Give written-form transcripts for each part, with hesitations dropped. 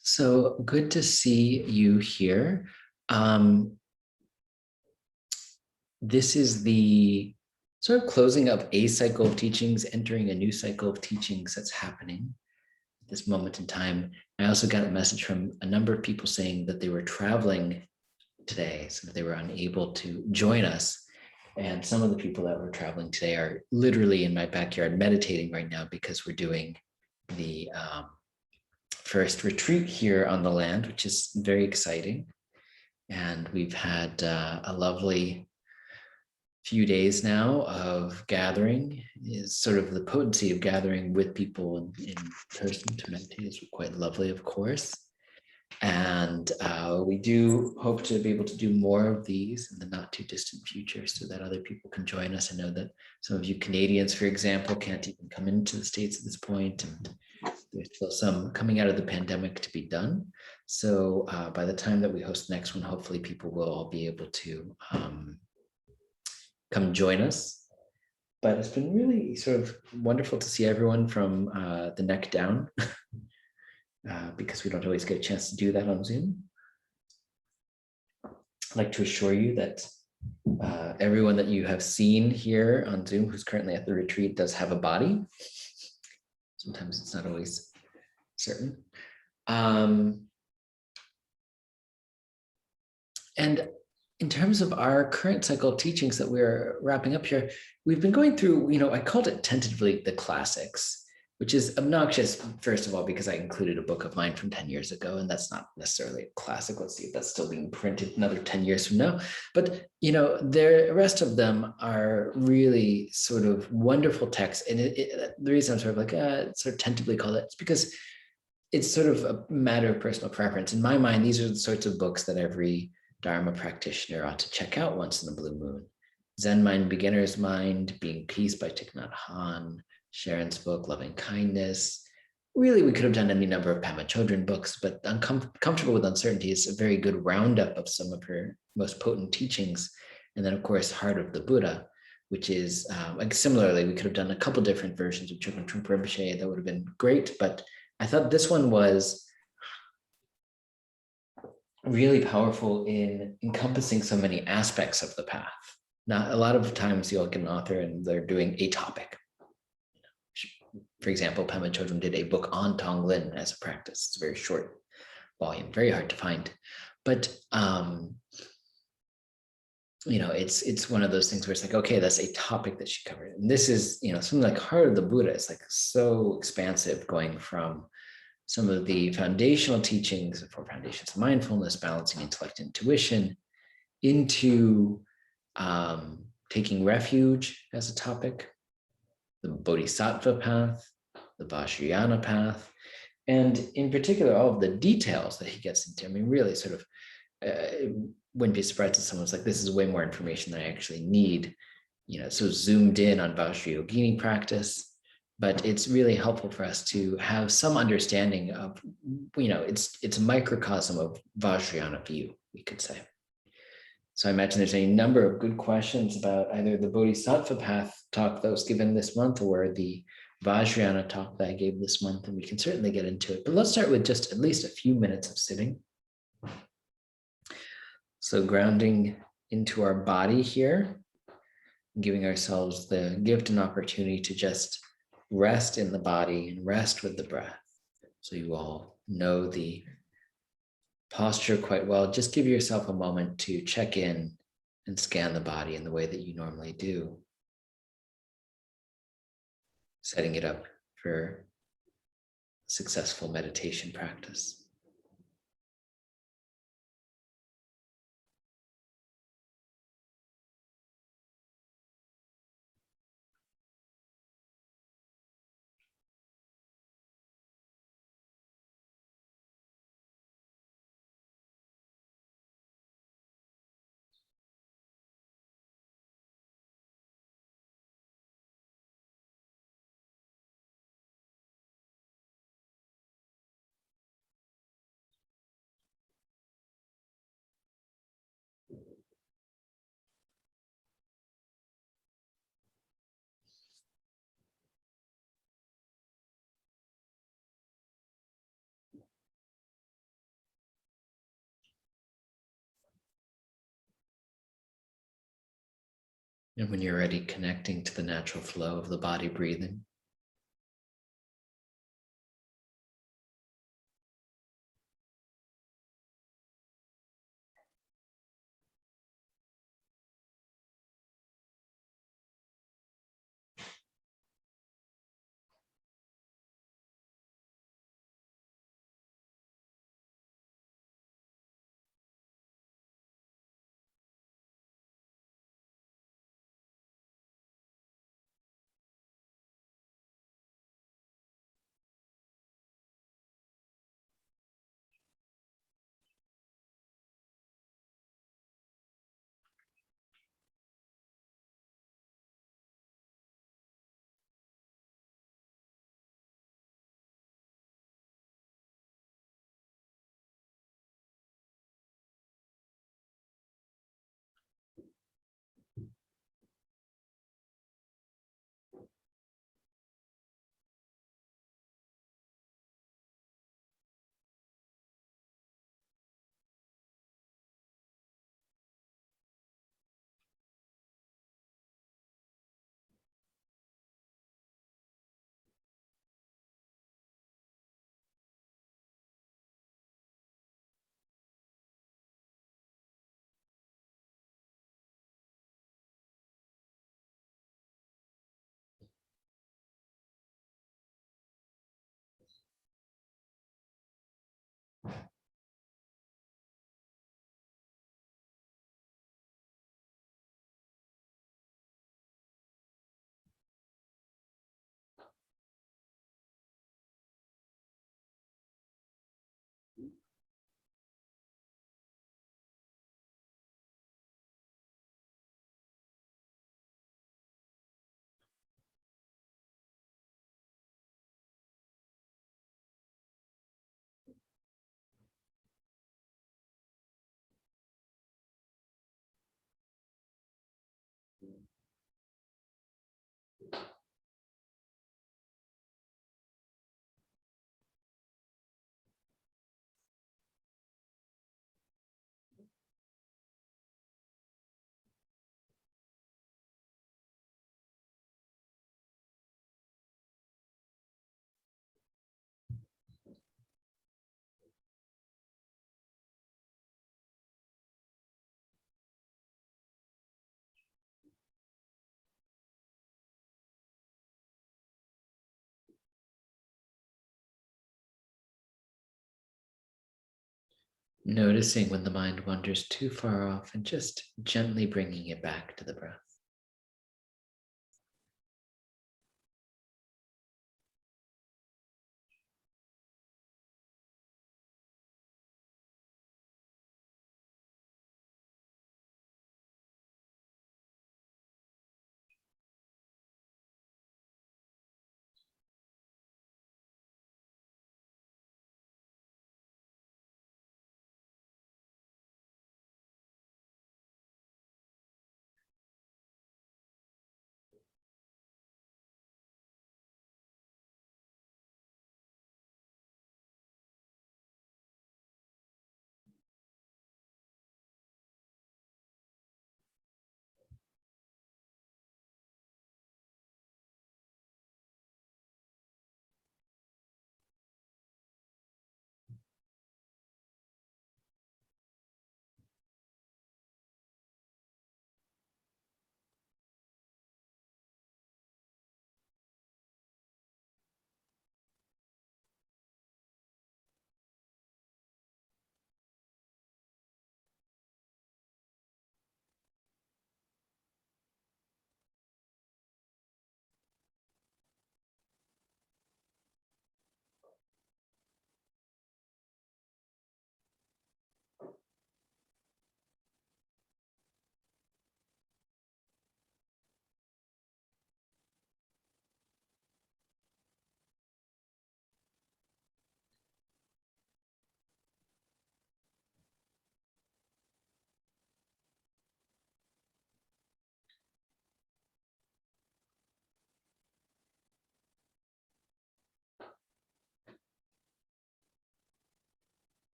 So good to see you here. Um, this is the sort of closing of a cycle of teachings, entering a new cycle of teachings that's happening at this moment in time. I also got a message from a number of people saying that they were traveling today, so that they were unable to join us. And some of the people that were traveling today are literally in my backyard meditating right now because we're doing the first retreat here on the land, which is very exciting. And we've had a lovely few days now of gathering. Is sort of the potency of gathering with people in person to meditate is quite lovely, of course. And we do hope to be able to do more of these in the not too distant future so that other people can join us. I know that some of you Canadians, for example, can't even come into the States at this point, and there's still some coming out of the pandemic to be done. So by the time that we host the next one, hopefully people will all be able to come join us. But it's been really sort of wonderful to see everyone from the neck down because we don't always get a chance to do that on Zoom. I'd like to assure you that everyone that you have seen here on Zoom who's currently at the retreat does have a body. Sometimes it's not always certain. And in terms of our current cycle of teachings that we're wrapping up here, we've been going through, I called it tentatively the classics, which is obnoxious, first of all, because I included a book of mine from 10 years ago, and that's not necessarily a classic. Let's see if that's still being printed another 10 years from now. But, the rest of them are really sort of wonderful texts. And the reason I'm sort of like, sort of tentatively called it, it's because it's sort of a matter of personal preference. In my mind, these are the sorts of books that every Dharma practitioner ought to check out once in a blue moon. Zen Mind, Beginner's Mind, Being Peace by Thich Nhat Hanh, Sharon's book, Loving Kindness. Really, we could have done any number of Pema Chodron books, but Comfortable with Uncertainty is a very good roundup of some of her most potent teachings. And then, of course, Heart of the Buddha, which is, similarly, we could have done a couple different versions of Chogyam Trungpa Rinpoche. That would have been great, but I thought this one was really powerful in encompassing so many aspects of the path. Now, a lot of times you'll get an author and they're doing a topic. For example, Pema Chodron did a book on Tonglen as a practice. It's a very short volume, very hard to find. But it's one of those things where it's like, okay, that's a topic that she covered. And this is, something like Heart of the Buddha. It's like so expansive, going from some of the foundational teachings, the 4 foundations of mindfulness, balancing intellect and intuition, into taking refuge as a topic, the Bodhisattva path, the Vajrayana path, and in particular, all of the details that he gets into. I mean, really sort of, wouldn't be surprised if someone's like, this is way more information than I actually need, so zoomed in on Vajrayogini practice. But it's really helpful for us to have some understanding of, it's a microcosm of Vajrayana view, we could say. So I imagine there's a number of good questions about either the Bodhisattva path talk that was given this month or the Vajrayana talk that I gave this month, and we can certainly get into it. But let's start with just at least a few minutes of sitting. So grounding into our body here, giving ourselves the gift and opportunity to just rest in the body and rest with the breath. So you all know the posture quite well. Just give yourself a moment to check in and scan the body in the way that you normally do, setting it up for successful meditation practice. And when you're ready, connecting to the natural flow of the body breathing. Noticing when the mind wanders too far off and just gently bringing it back to the breath.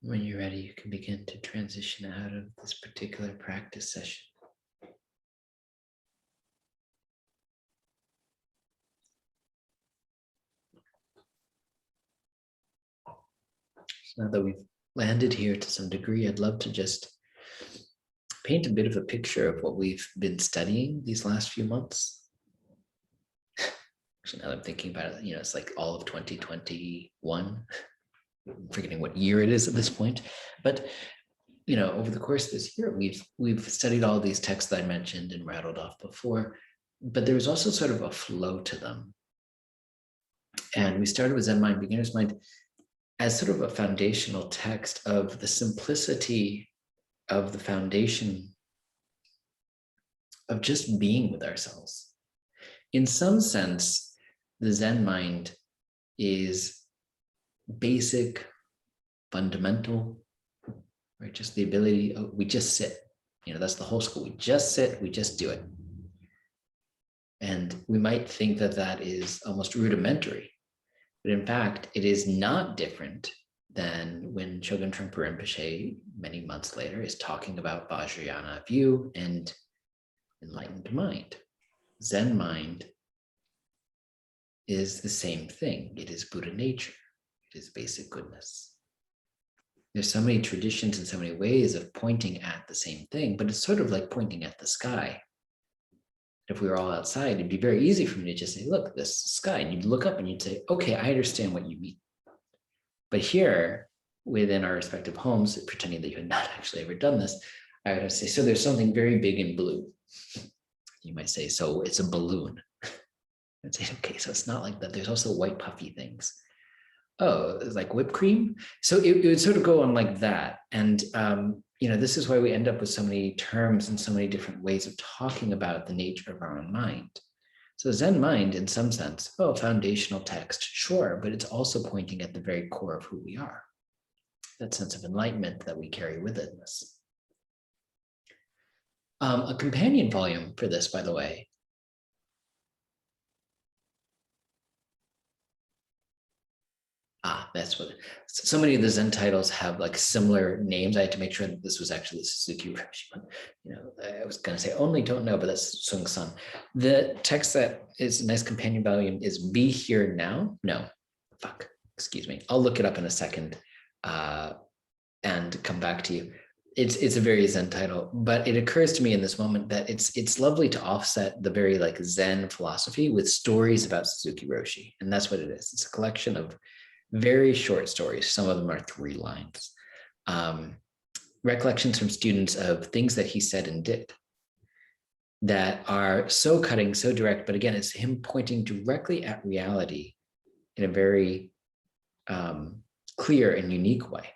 When you're ready, you can begin to transition out of this particular practice session. So now that we've landed here to some degree, I'd love to just paint a bit of a picture of what we've been studying these last few months. Actually, now that I'm thinking about it, it's like all of 2021. I'm forgetting what year it is at this point. But over the course of this year, we've studied all these texts that I mentioned and rattled off before, but there was also sort of a flow to them. And we started with Zen Mind, Beginner's Mind, as sort of a foundational text of the simplicity of the foundation of just being with ourselves. In some sense, the Zen mind is basic, fundamental, right? Just the ability, we just sit. That's the whole school. We just sit, we just do it. And we might think that that is almost rudimentary, but in fact, it is not different than when Shogun Trungpa Rinpoche, many months later, is talking about Vajrayana view and enlightened mind. Zen mind is the same thing. It is Buddha nature. It is basic goodness. There's so many traditions and so many ways of pointing at the same thing, but it's sort of like pointing at the sky. If we were all outside, it'd be very easy for me to just say, look, this sky. And you'd look up and you'd say, okay, I understand what you mean. But here, within our respective homes, pretending that you had not actually ever done this, I would say, so there's something very big in blue. You might say, so it's a balloon. I'd say, okay, so it's not like that. There's also white puffy things. Oh, it's like whipped cream. So it would sort of go on like that. And, this is why we end up with so many terms and so many different ways of talking about the nature of our own mind. So Zen mind, in some sense, foundational text, sure, but it's also pointing at the very core of who we are. That sense of enlightenment that we carry within us. A companion volume for this, by the way, that's what, so many of the Zen titles have like similar names. I had to make sure that this was actually the Suzuki Roshi one. I was going to say only don't know, but that's Sung Sun. The text that is a nice companion volume is Be Here Now. No, fuck, excuse me. I'll look it up in a second and come back to you. It's a very Zen title, but it occurs to me in this moment that it's lovely to offset the very like Zen philosophy with stories about Suzuki Roshi. And that's what it is. It's a collection of very short stories. Some of them are 3 lines. Recollections from students of things that he said and did that are so cutting, so direct, but again, it's him pointing directly at reality in a very clear and unique way.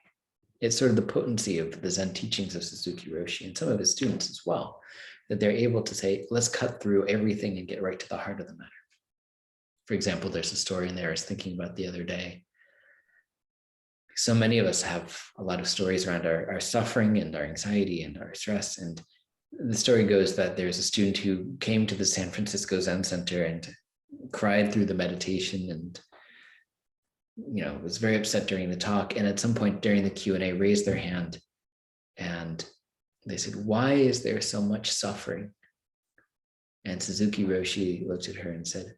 It's sort of the potency of the Zen teachings of Suzuki Roshi and some of his students as well, that they're able to say, let's cut through everything and get right to the heart of the matter. For example, there's a story in there I was thinking about the other day. So many of us have a lot of stories around our suffering and our anxiety and our stress. And the story goes that there's a student who came to the San Francisco Zen Center and cried through the meditation and was very upset during the talk. And at some point during the Q&A raised their hand and they said, why is there so much suffering? And Suzuki Roshi looked at her and said,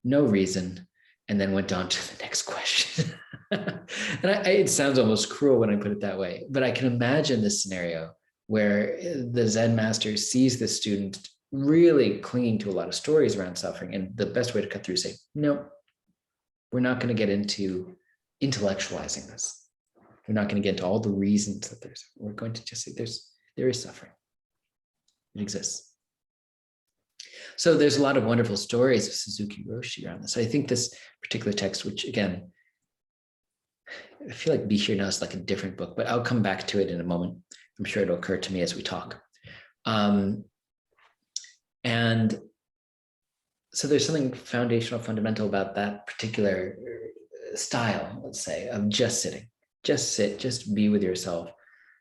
no reason. And then went on to the next question. And it sounds almost cruel when I put it that way, but I can imagine this scenario where the Zen master sees the student really clinging to a lot of stories around suffering. And the best way to cut through is say, no, we're not going to get into intellectualizing this. We're not going to get into all the reasons that there's, we're going to just say there is suffering. It exists. So there's a lot of wonderful stories of Suzuki Roshi around this. I think this particular text, which again, I feel like Be Here Now is like a different book, but I'll come back to it in a moment. I'm sure it'll occur to me as we talk. And so there's something foundational, fundamental about that particular style, let's say, of just sitting. Just sit, just be with yourself.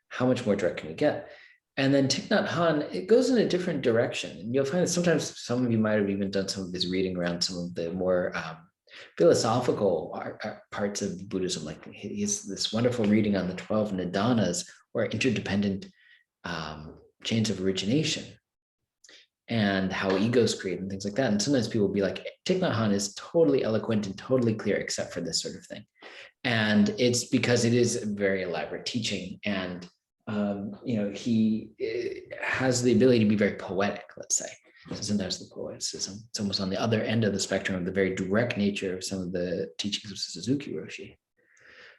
How much more direct can we get? And then Thich Nhat Hanh, it goes in a different direction. And you'll find that sometimes some of you might have even done some of his reading around some of the more philosophical parts of Buddhism, like he's this wonderful reading on the 12 nidanas, or interdependent chains of origination, and how egos create and things like that. And sometimes people will be like, Thich Nhat Hanh is totally eloquent and totally clear, except for this sort of thing. And it's because it is a very elaborate teaching. And, he has the ability to be very poetic, let's say. So sometimes the poeticism, it's almost on the other end of the spectrum of the very direct nature of some of the teachings of Suzuki Roshi.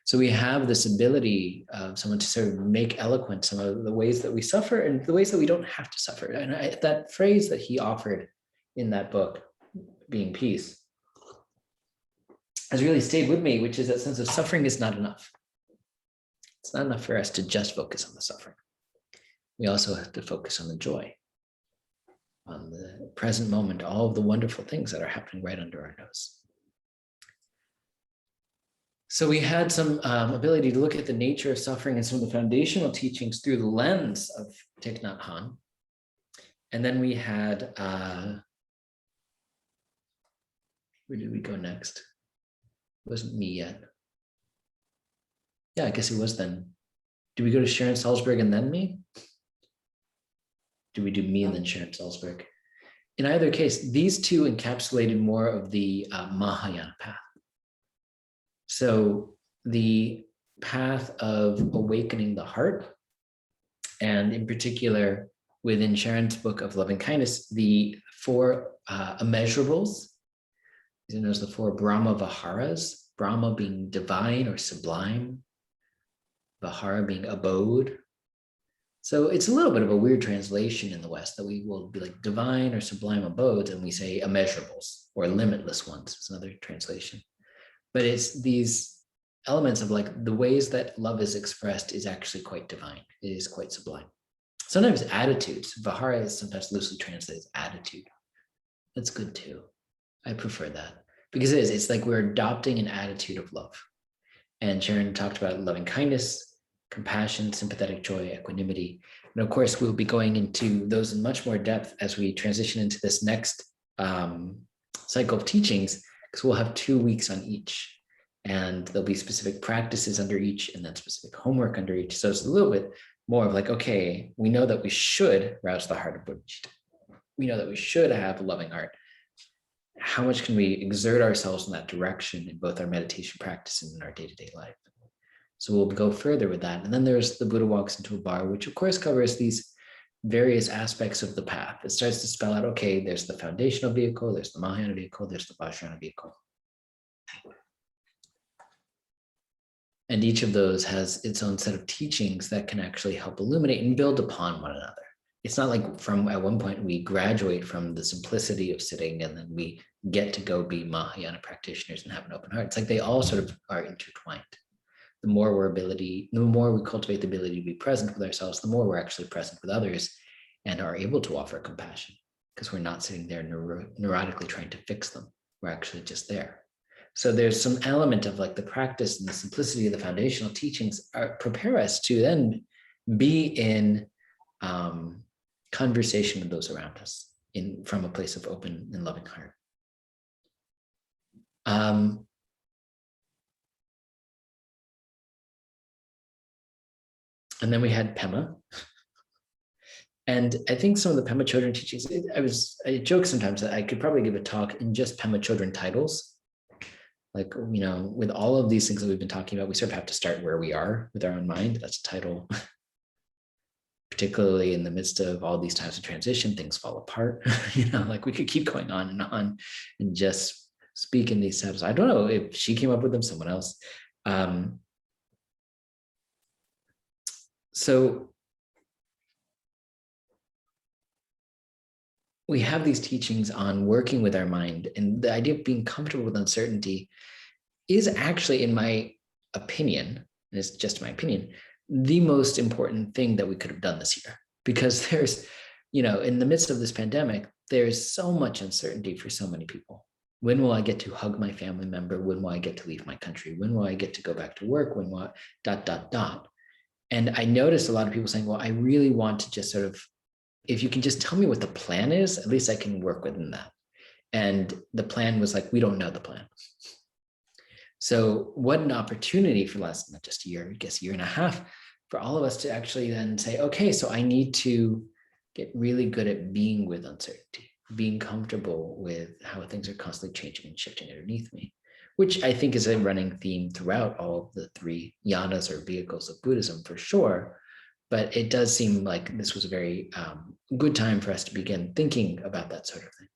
So we have this ability of someone to sort of make eloquent some of the ways that we suffer and the ways that we don't have to suffer. And that phrase that he offered in that book, Being Peace, has really stayed with me, which is that sense of suffering is not enough. It's not enough for us to just focus on the suffering. We also have to focus on the joy, on the present moment, all of the wonderful things that are happening right under our nose. So we had some ability to look at the nature of suffering and some of the foundational teachings through the lens of Thich Nhat Hanh. And then we had, where did we go next? It wasn't me yet. Yeah, I guess it was then. Do we go to Sharon Salzberg and then me? Do we do me and then Sharon Salzberg? In either case, these two encapsulated more of the Mahayana path. So the path of awakening the heart, and in particular, within Sharon's book of Loving Kindness, the four immeasurables, known as the four Brahma Viharas, Brahma being divine or sublime, Vihara being abode. So it's a little bit of a weird translation in the West that we will be like divine or sublime abodes, and we say immeasurables or limitless ones is another translation. But it's these elements of like the ways that love is expressed is actually quite divine. It is quite sublime. Sometimes attitudes, Vihara is sometimes loosely translated as attitude. That's good too. I prefer that because it's like we're adopting an attitude of love. And Sharon talked about loving kindness, compassion, sympathetic joy, equanimity. And of course, we'll be going into those in much more depth as we transition into this next cycle of teachings, because we'll have 2 weeks on each, and there'll be specific practices under each and then specific homework under each. So it's a little bit more of like, okay, we know that we should rouse the heart of Buddhist. We know that we should have a loving heart. How much can we exert ourselves in that direction in both our meditation practice and in our day-to-day life? So we'll go further with that. And then there's the Buddha Walks into a Bar, which of course covers these various aspects of the path. It starts to spell out, okay, there's the foundational vehicle, there's the Mahayana vehicle, there's the Vajrayana vehicle. And each of those has its own set of teachings that can actually help illuminate and build upon one another. It's not like from at one point we graduate from the simplicity of sitting and then we get to go be Mahayana practitioners and have an open heart. It's like they all sort of are intertwined. The more we cultivate the ability to be present with ourselves, the more we're actually present with others and are able to offer compassion, because we're not sitting there neurotically trying to fix them. We're actually just there. So there's some element of like the practice and the simplicity of the foundational teachings prepare us to then be in conversation with those around us from a place of open and loving heart. And then we had Pema. And I think some of the Pema Chodron teachings, I joke sometimes that I could probably give a talk in just Pema Chodron titles. Like, with all of these things that we've been talking about, we sort of have to start where we are with our own mind. That's a title. Particularly in the midst of all these times of transition, things fall apart. Like we could keep going on and just speak in these steps. I don't know if she came up with them, someone else. So we have these teachings on working with our mind, and the idea of being comfortable with uncertainty is actually, in my opinion, and it's just my opinion, the most important thing that we could have done this year, because there's, in the midst of this pandemic, there's so much uncertainty for so many people. When will I get to hug my family member? When will I get to leave my country? When will I get to go back to work? When will I, ... And I noticed a lot of people saying, well, I really want to just sort of, if you can just tell me what the plan is, at least I can work within that. And the plan was like, we don't know the plan. So what an opportunity for the last, not just a year, I guess a year and a half, for all of us to actually then say, okay, so I need to get really good at being with uncertainty, being comfortable with how things are constantly changing and shifting underneath me, which I think is a running theme throughout all of the three yanas or vehicles of Buddhism for sure. But it does seem like this was a very good time for us to begin thinking about that sort of thing.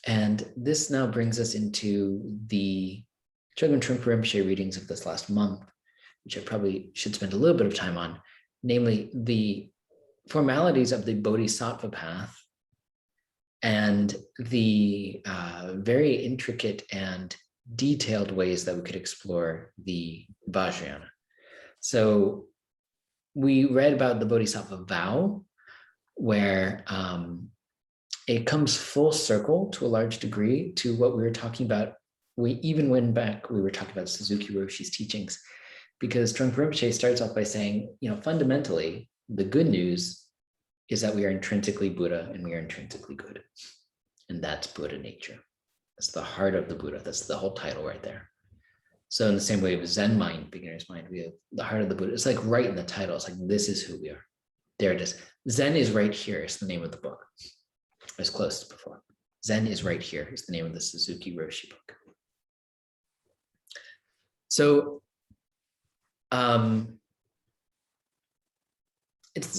And this now brings us into the Chogyam Trungpa Rinpoche readings of this last month, which I probably should spend a little bit of time on, namely the formalities of the Bodhisattva path and the very intricate and detailed ways that we could explore the Vajrayana. So we read about the Bodhisattva vow, where it comes full circle to a large degree to what we were talking about. We even went back, we were talking about Suzuki Roshi's teachings, because Trungpa Rinpoche starts off by saying, fundamentally, the good news is that we are intrinsically Buddha and we are intrinsically good. And that's Buddha nature. That's the heart of the Buddha. That's the whole title right there. So in the same way with Zen mind, beginner's mind, we have the heart of the Buddha. It's like right in the title. It's like, this is who we are. There it is. Zen is right here. It's the name of the book. I was close before. Zen is right here. Is the name of the Suzuki Roshi book. So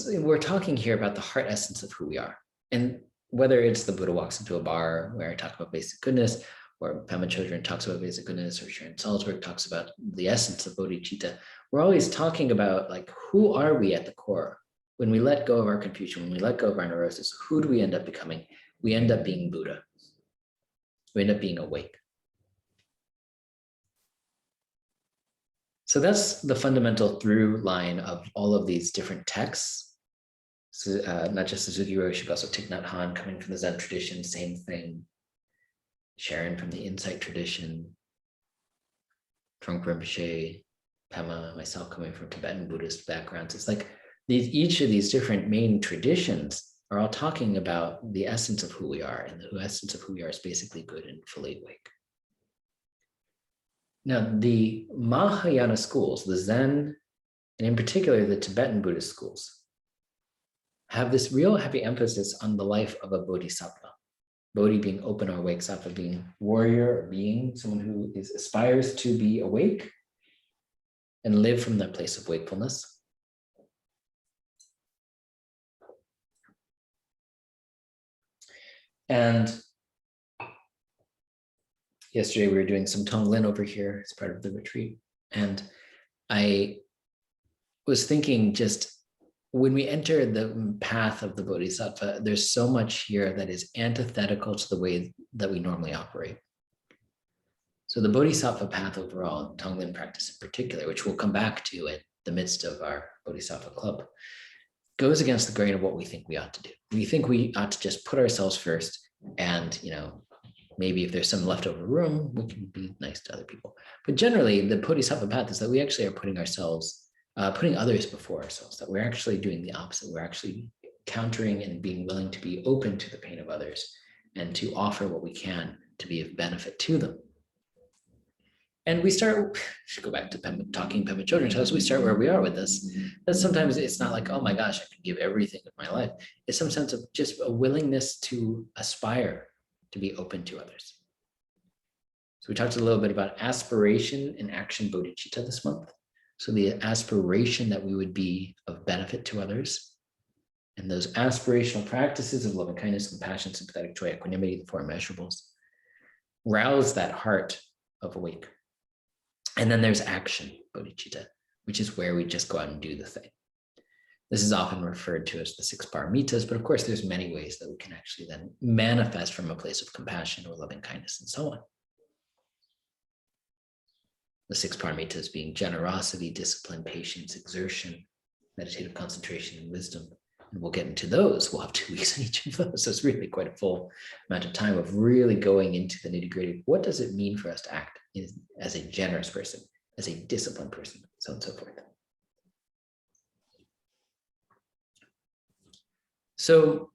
we're talking here about the heart essence of who we are. And whether it's the Buddha walks into a bar where I talk about basic goodness, or Pema Chodron talks about basic goodness, or Sharon Salzberg talks about the essence of bodhicitta, we're always talking about like, who are we at the core? When we let go of our confusion, when we let go of our neurosis, who do we end up becoming? We end up being Buddha. We end up being awake. So that's the fundamental through line of all of these different texts. So, not just Suzuki Roshi, but also Thich Nhat Hanh coming from the Zen tradition, same thing. Sharon from the Insight tradition, Trungpa Rinpoche, Pema, myself coming from Tibetan Buddhist backgrounds. It's like each of these different main traditions are all talking about the essence of who we are, and the essence of who we are is basically good and fully awake. Now, the Mahayana schools, the Zen, and in particular the Tibetan Buddhist schools, have this real heavy emphasis on the life of a bodhisattva. Bodhi being open or awake, sattva being warrior or being, someone who aspires to be awake and live from that place of wakefulness. And yesterday we were doing some Tonglen over here as part of the retreat. And I was thinking, just when we enter the path of the Bodhisattva, there's so much here that is antithetical to the way that we normally operate. So the Bodhisattva path overall, Tonglen practice in particular, which we'll come back to in the midst of our Bodhisattva club, goes against the grain of what we think we ought to do. We think we ought to just put ourselves first, and maybe if there's some leftover room, we can be nice to other people. But generally, the Bodhisattva path is that we actually are putting others before ourselves, that we're actually doing the opposite. We're actually countering and being willing to be open to the pain of others and to offer what we can to be of benefit to them. And we should go back to talking Pema Chodron. So as we start where we are with this, that sometimes it's not like, oh my gosh, I can give everything of my life. It's some sense of just a willingness to aspire to be open to others. So we talked a little bit about aspiration and action bodhicitta this month. So the aspiration that we would be of benefit to others, and those aspirational practices of loving kindness, compassion, sympathetic joy, equanimity, the four immeasurables, rouse that heart of awake. And then there's action bodhicitta, which is where we just go out and do the thing. This is often referred to as the 6 paramitas, but of course there's many ways that we can actually then manifest from a place of compassion or loving kindness and so on. The 6 paramitas being generosity, discipline, patience, exertion, meditative concentration, and wisdom. And we'll get into those. We'll have 2 weeks on each of those. So it's really quite a full amount of time of really going into the nitty-gritty. What does it mean for us to act as a generous person, as a disciplined person, so on and so forth. So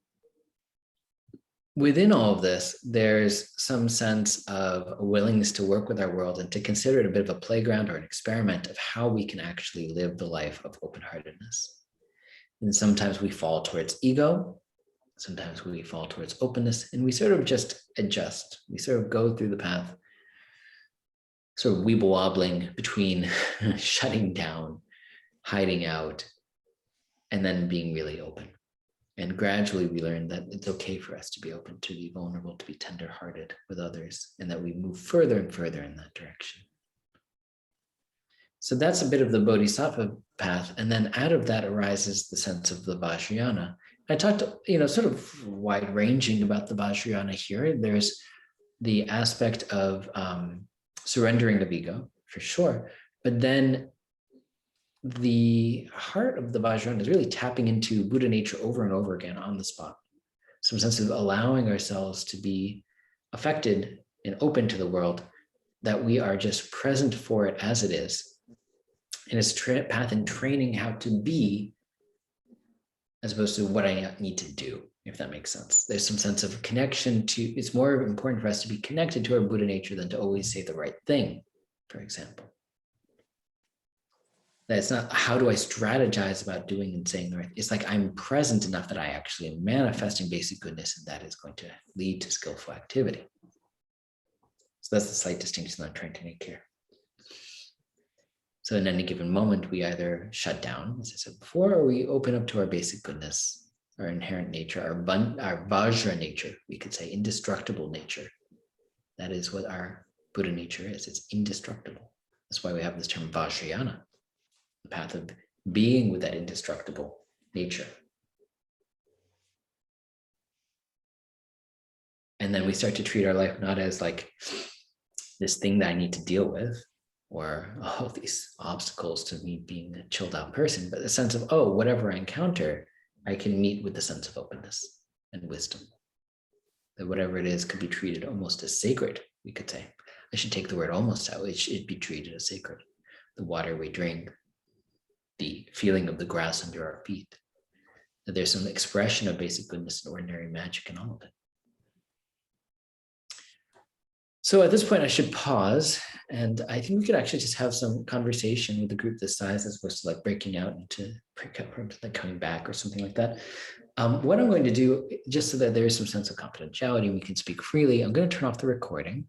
within all of this, there's some sense of a willingness to work with our world and to consider it a bit of a playground or an experiment of how we can actually live the life of open-heartedness. And sometimes we fall towards ego, sometimes we fall towards openness, and we sort of just adjust. We sort of go through the path, sort of weeble wobbling between shutting down, hiding out, and then being really open. And gradually we learn that it's okay for us to be open, to be vulnerable, to be tenderhearted with others, and that we move further and further in that direction. So that's a bit of the Bodhisattva path. And then out of that arises the sense of the Vajrayana. I talked, sort of wide ranging about the Vajrayana here. There's the aspect of surrendering of ego, for sure. But then the heart of the Vajrayana is really tapping into Buddha nature over and over again on the spot. Some sense of allowing ourselves to be affected and open to the world, that we are just present for it as it is. And it's a path in training how to be, as opposed to what I need to do, if that makes sense. There's some sense of connection to, it's more important for us to be connected to our Buddha nature than to always say the right thing, for example. That it's not how do I strategize about doing and saying the right thing. It's like I'm present enough that I actually am manifesting basic goodness, and that is going to lead to skillful activity. So that's the slight distinction I'm trying to make here. So in any given moment, we either shut down, as I said before, or we open up to our basic goodness, our inherent nature, our Vajra nature, we could say indestructible nature. That is what our Buddha nature is. It's indestructible. That's why we have this term Vajrayana, the path of being with that indestructible nature. And then we start to treat our life not as like this thing that I need to deal with, or these obstacles to me being a chilled out person, but the sense of, whatever I encounter, I can meet with the sense of openness and wisdom. That whatever it is could be treated almost as sacred, we could say. I should take the word almost out. It should be treated as sacred. The water we drink, the feeling of the grass under our feet. That there's some expression of basic goodness and ordinary magic in all of it. So at this point, I should pause, and I think we could actually just have some conversation with a group this size, as opposed to like breaking out into breakout rooms, like coming back or something like that. What I'm going to do, just so that there is some sense of confidentiality, we can speak freely, I'm going to turn off the recording.